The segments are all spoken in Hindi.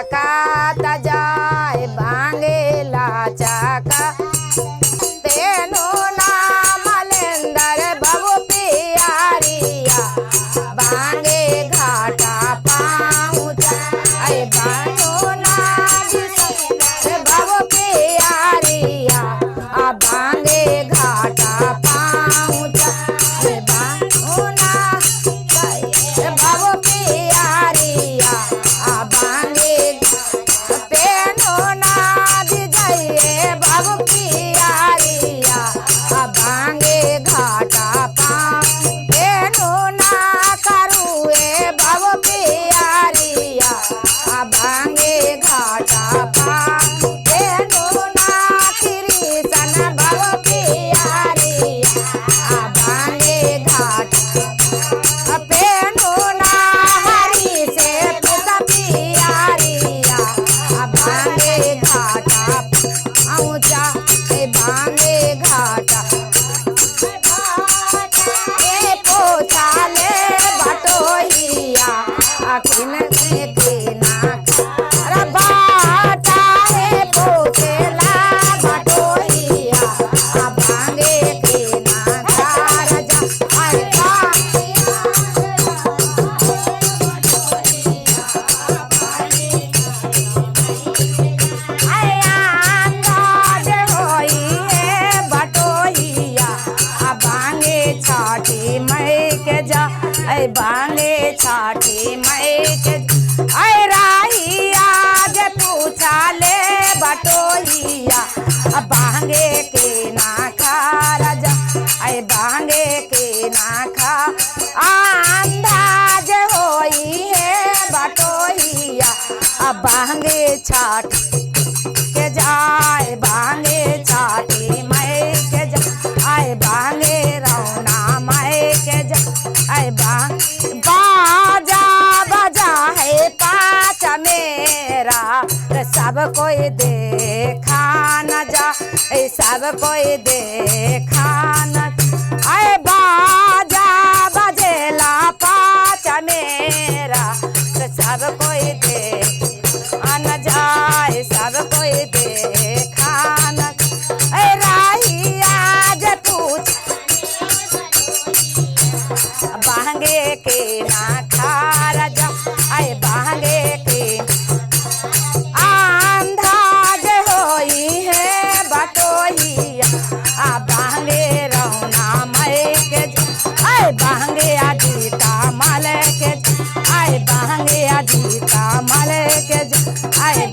चकात जाए भांगेला चका तेनो नाम लेंदर बबू पियारिया भांगे घाटा पाऊचा ऐ बानो नाम बबू पियारिया आ भांगे घाटा पाऊचा ऐ बानो नाम बबू पियारिया आ भांगे तेनो नाम जाइए बबू पियारिया आ भांगे घाटा पाऊं तेनो ना करूए बबू पियारिया आ भांगे घाटा पाऊं तेनो ना कृष्ण बबू पियारिया आ भांगे घाटा पेनो ना हरि से पुता पियारिया आ भांगे घाटा आऊचा ए भांगे घाटा ए पोछाले बटोहिया अखिन से केना अरे बाटा है पोछेला बटोहिया आ भांगे केना घर जा अरे अंदाज होई है बटोहिया आ भांगे छाठी मई के जा ऐ भांगे छाठी मई के ऐ राही आज पूछा ले बटोहिया आ भांगे के ना खा राजा ऐ भांगे के ना खा अंदाज होई है बटोहिया आ भांगे छाठ के जाए भांगे छाती मई के जा आए भांगे रौना मई के जा आए बाजा बजा है पाँच मेरा सब कोई देखा न जा सब कोई देखा न आए बाजा बजेला पाँच मेरा सब कोई देखा न जाए सब कोई देखा न ऐ राही आज पूछ भांगे के ना खा राजा ऐ भांगे के अंदाज होई है बटोहिया आ भांगे रौना मई के ऐ भांगे अजीता मल के ऐ भांगे अजीता मल के ऐ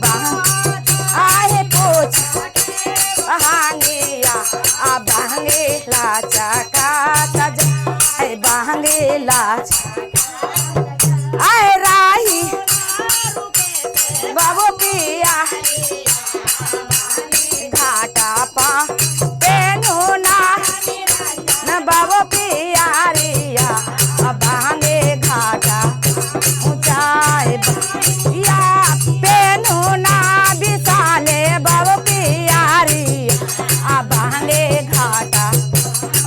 आहे पोछ भांगिया आ भांगे लाचा का तज ऐ भांगे लाच ऐ राही बाबू पिया घाटा पा तेनो ना न बाबू पियारिया आ भांगे घाटा ऊंचाई या पेनो ना बिसाले बाबू पियारी आ भांगे घाटा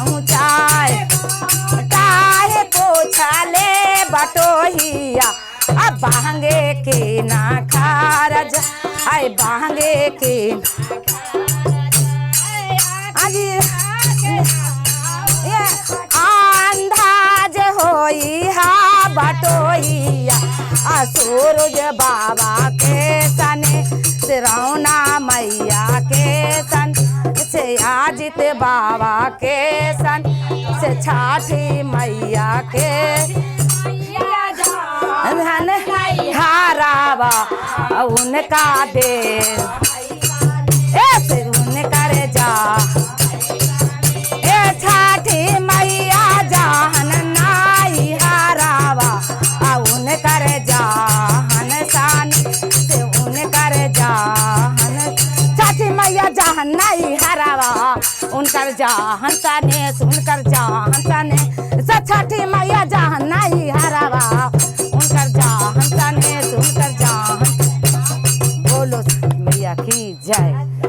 ऊंचाई टाहे पोछाले बटोहिया आ भांगे के ना खारज आए भांगे के आजी अंदाज होई हा बटोहिया आ सूरज बाबा के सने से रौना मैया के सन से आजित बाबा के सन से छाठी मैया के धन हारावा उनका दे ऐसे उनका रे जा ए छाठी मैया जाहन नाई हारावा उनका रे जाहन सान से उनका रे जाहन छाठी मैया जाहन नाई हारावा उनकर जाहन साने सुनकर जाहन साने छाठी मैया जाहन नाई हारावा उनकर जाहन साने सुनकर जाहन बोलो मैया की जय।